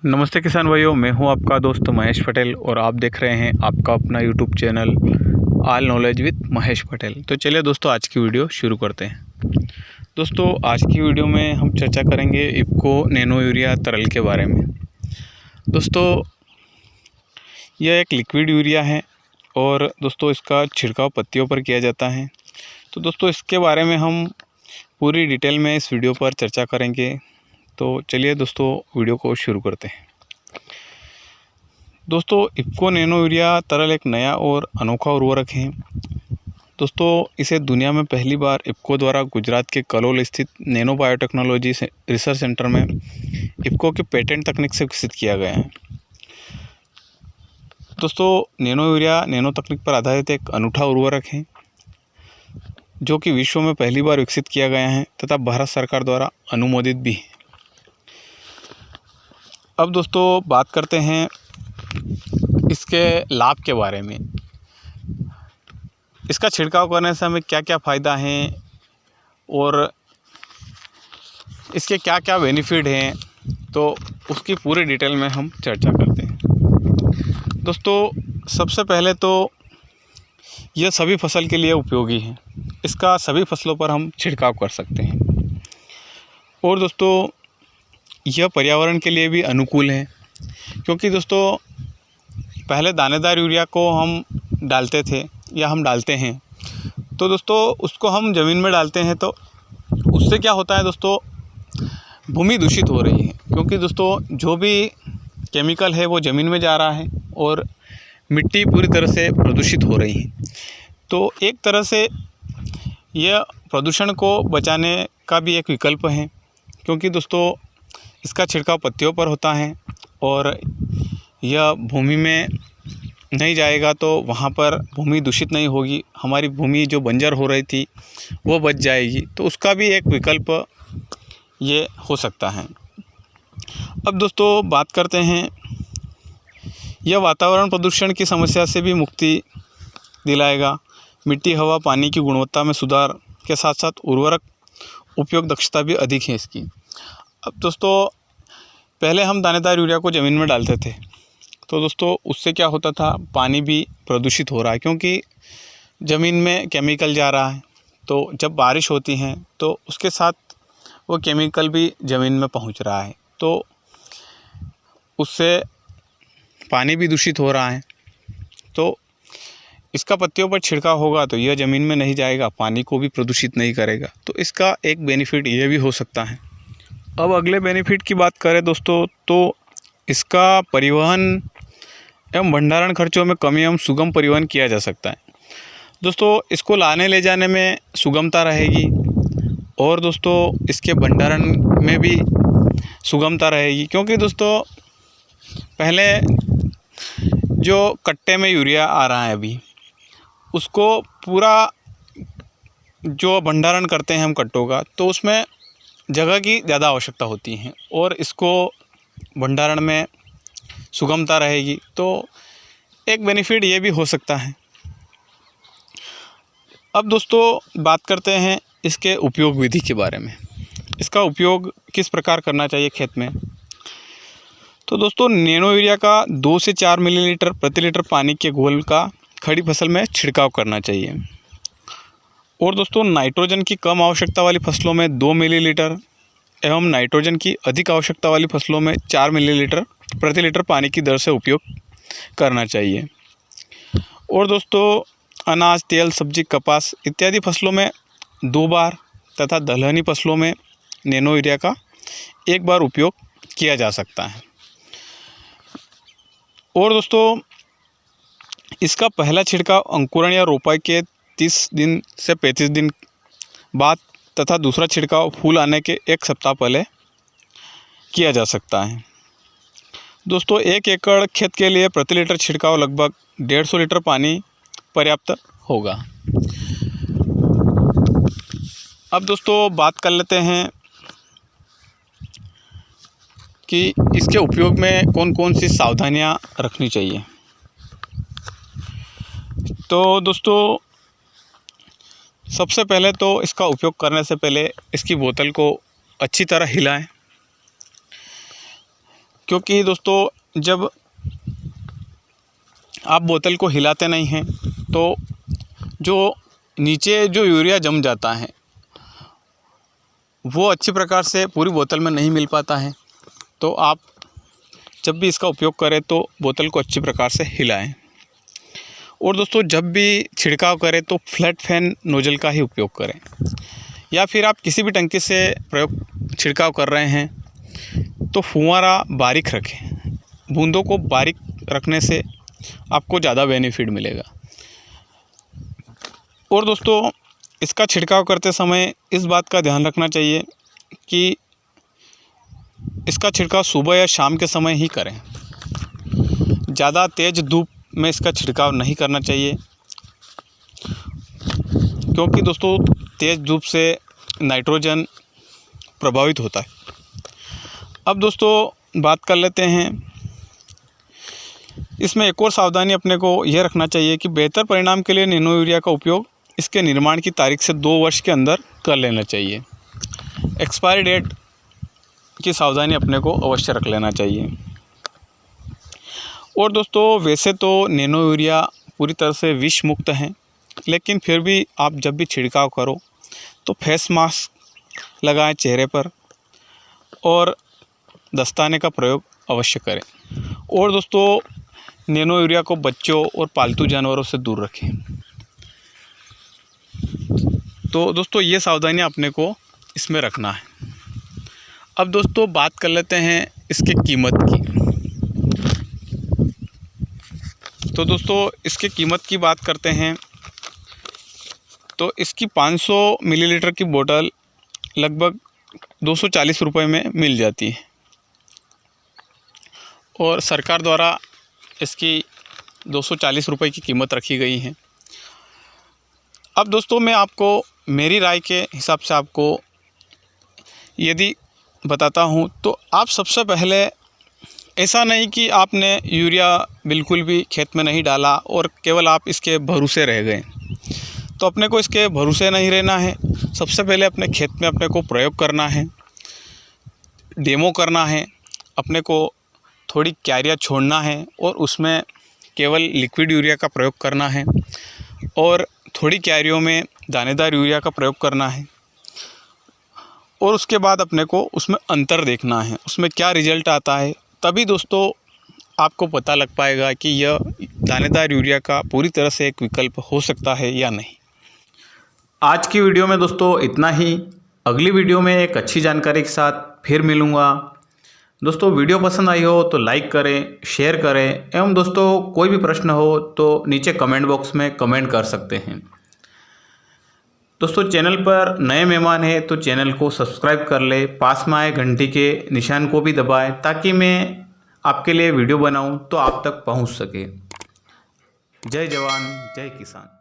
नमस्ते किसान भाइयों, मैं हूं आपका दोस्त महेश पटेल और आप देख रहे हैं आपका अपना YouTube channel all knowledge with Mahesh Patel. तो चलिए दोस्तों, आज की वीडियो शुरू करते हैं। दोस्तों, आज की वीडियो में हम चर्चा करेंगे इफ़को नैनो यूरिया तरल के बारे में। दोस्तों, यह एक लिक्विड यूरिया है और दोस्तों इसका छिड़काव पत्तियों पर किया जाता है। तो दोस्तों, इसके बारे में हम पूरी डिटेल में इस वीडियो पर चर्चा करेंगे। तो चलिए दोस्तों, वीडियो को शुरू करते हैं। दोस्तों, इफ़को नैनो यूरिया तरल एक नया और अनोखा उर्वरक है। दोस्तों, इसे दुनिया में पहली बार इफ़को द्वारा गुजरात के कलोल स्थित नैनो बायोटेक्नोलॉजी रिसर्च सेंटर में इफ़को के पेटेंट तकनीक से विकसित किया गया है। दोस्तों, नैनो यूरिया नैनो तकनीक पर आधारित एक अनूठा उर्वरक है जो कि विश्व में पहली बार विकसित किया गया है तथा भारत सरकार द्वारा अनुमोदित भी है। अब दोस्तों, बात करते हैं इसके लाभ के बारे में। इसका छिड़काव करने से हमें क्या क्या फ़ायदा हैं और इसके क्या क्या बेनिफिट हैं, तो उसकी पूरी डिटेल में हम चर्चा करते हैं। दोस्तों, सबसे पहले तो यह सभी फसल के लिए उपयोगी है। इसका सभी फसलों पर हम छिड़काव कर सकते हैं। और दोस्तों, यह पर्यावरण के लिए भी अनुकूल है, क्योंकि दोस्तों पहले दानेदार यूरिया को हम डालते थे या हम डालते हैं, तो दोस्तों उसको हम ज़मीन में डालते हैं तो उससे क्या होता है दोस्तों, भूमि दूषित हो रही है। क्योंकि दोस्तों जो भी केमिकल है वो ज़मीन में जा रहा है और मिट्टी पूरी तरह से प्रदूषित हो रही है। तो एक तरह से यह प्रदूषण को बचाने का भी एक विकल्प है, क्योंकि दोस्तों इसका छिड़काव पत्तियों पर होता है और यह भूमि में नहीं जाएगा तो वहाँ पर भूमि दूषित नहीं होगी। हमारी भूमि जो बंजर हो रही थी वो बच जाएगी। तो उसका भी एक विकल्प ये हो सकता है। अब दोस्तों बात करते हैं, यह वातावरण प्रदूषण की समस्या से भी मुक्ति दिलाएगा। मिट्टी, हवा, पानी की गुणवत्ता में सुधार के साथ साथ उर्वरक उपयोग दक्षता भी अधिक है इसकी। अब दोस्तों, पहले हम दानेदार यूरिया को ज़मीन में डालते थे, तो दोस्तों उससे क्या होता था, पानी भी प्रदूषित हो रहा है क्योंकि ज़मीन में केमिकल जा रहा है। तो जब बारिश होती है तो उसके साथ वो केमिकल भी ज़मीन में पहुंच रहा है, तो उससे पानी भी दूषित हो रहा है। तो इसका पत्तियों पर छिड़काव होगा तो यह ज़मीन में नहीं जाएगा, पानी को भी प्रदूषित नहीं करेगा। तो इसका एक बेनिफिट ये भी हो सकता है। अब अगले बेनिफिट की बात करें दोस्तों, तो इसका परिवहन एवं भंडारण खर्चों में कमी एवं सुगम परिवहन किया जा सकता है। दोस्तों, इसको लाने ले जाने में सुगमता रहेगी और दोस्तों इसके भंडारण में भी सुगमता रहेगी, क्योंकि दोस्तों पहले जो कट्टे में यूरिया आ रहा है अभी, उसको पूरा जो भंडारण करते हैं हम कट्टों का, तो उसमें जगह की ज़्यादा आवश्यकता होती है और इसको भंडारण में सुगमता रहेगी। तो एक बेनिफिट ये भी हो सकता है। अब दोस्तों बात करते हैं इसके उपयोग विधि के बारे में। इसका उपयोग किस प्रकार करना चाहिए खेत में। तो दोस्तों, नैनो यूरिया का 2 से 4 मिलीलीटर प्रति लीटर पानी के घोल का खड़ी फसल में छिड़काव करना चाहिए। और दोस्तों, नाइट्रोजन की कम आवश्यकता वाली फसलों में 2 मिलीलीटर एवं नाइट्रोजन की अधिक आवश्यकता वाली फसलों में 4 मिलीलीटर प्रति लीटर पानी की दर से उपयोग करना चाहिए। और दोस्तों, अनाज, तेल, सब्जी, कपास इत्यादि फसलों में 2 बार तथा दलहनी फसलों में नैनो यूरिया का 1 बार उपयोग किया जा सकता है। और दोस्तों, इसका पहला छिड़काव अंकुरण या रोपाई के 30 दिन से 35 दिन बाद तथा दूसरा छिड़काव फूल आने के 1 सप्ताह पहले किया जा सकता है। दोस्तों, 1 एकड़ खेत के लिए प्रति लीटर छिड़काव लगभग 150 लीटर पानी पर्याप्त होगा। अब दोस्तों बात कर लेते हैं कि इसके उपयोग में कौन कौन सी सावधानियां रखनी चाहिए। तो दोस्तों, सबसे पहले तो इसका उपयोग करने से पहले इसकी बोतल को अच्छी तरह हिलाएं क्योंकि दोस्तों जब आप बोतल को हिलाते नहीं हैं तो जो नीचे जो यूरिया जम जाता है वो अच्छी प्रकार से पूरी बोतल में नहीं मिल पाता है। तो आप जब भी इसका उपयोग करें तो बोतल को अच्छी प्रकार से हिलाएं। और दोस्तों जब भी छिड़काव करें तो फ्लैट फैन नोजल का ही उपयोग करें, या फिर आप किसी भी टंकी से छिड़काव कर रहे हैं तो फुहारा बारीक रखें। बूंदों को बारीक रखने से आपको ज़्यादा बेनिफिट मिलेगा। और दोस्तों इसका छिड़काव करते समय इस बात का ध्यान रखना चाहिए कि इसका छिड़काव सुबह या शाम के समय ही करें। ज़्यादा तेज़ धूप में इसका छिड़काव नहीं करना चाहिए, क्योंकि दोस्तों तेज़ धूप से नाइट्रोजन प्रभावित होता है। अब दोस्तों बात कर लेते हैं, इसमें एक और सावधानी अपने को यह रखना चाहिए कि बेहतर परिणाम के लिए नैनो यूरिया का उपयोग इसके निर्माण की तारीख से 2 वर्ष के अंदर कर लेना चाहिए। एक्सपायरी डेट की सावधानी अपने को अवश्य रख लेना चाहिए। और दोस्तों वैसे तो नैनो यूरिया पूरी तरह से विष मुक्त है, लेकिन फिर भी आप जब भी छिड़काव करो तो फेस मास्क लगाएं चेहरे पर और दस्ताने का प्रयोग अवश्य करें। और दोस्तों नैनो यूरिया को बच्चों और पालतू जानवरों से दूर रखें। तो दोस्तों ये सावधानियां अपने को इसमें रखना है। अब दोस्तों बात कर लेते हैं इसके कीमत की। तो दोस्तों इसके कीमत की बात करते हैं तो इसकी 500 मिलीलीटर की बोतल लगभग 240 रुपये में मिल जाती है, और सरकार द्वारा इसकी 240 रुपये की कीमत रखी गई है। अब दोस्तों मैं आपको मेरी राय के हिसाब से आपको यदि बताता हूँ तो आप सबसे पहले ऐसा नहीं कि आपने यूरिया बिल्कुल भी खेत में नहीं डाला और केवल आप इसके भरोसे रह गए, तो अपने को इसके भरोसे नहीं रहना है। सबसे पहले अपने खेत में अपने को प्रयोग करना है, डेमो करना है, अपने को थोड़ी क्यारियाँ छोड़ना है और उसमें केवल लिक्विड यूरिया का प्रयोग करना है, और थोड़ी क्यारियों में दानेदार यूरिया का प्रयोग करना है। और उसके बाद अपने को उसमें अंतर देखना है, उसमें क्या रिजल्ट आता है। तभी दोस्तों आपको पता लग पाएगा कि यह दानेदार यूरिया का पूरी तरह से एक विकल्प हो सकता है या नहीं। आज की वीडियो में दोस्तों इतना ही। अगली वीडियो में एक अच्छी जानकारी के साथ फिर मिलूँगा। दोस्तों वीडियो पसंद आई हो तो लाइक करें, शेयर करें, एवं दोस्तों कोई भी प्रश्न हो तो नीचे कमेंट बॉक्स में कमेंट कर सकते हैं। दोस्तों चैनल पर नए मेहमान हैं तो चैनल को सब्सक्राइब कर ले, पास में आए घंटी के निशान को भी दबाएं ताकि मैं आपके लिए वीडियो बनाऊं तो आप तक पहुंच सके। जय जवान जय किसान।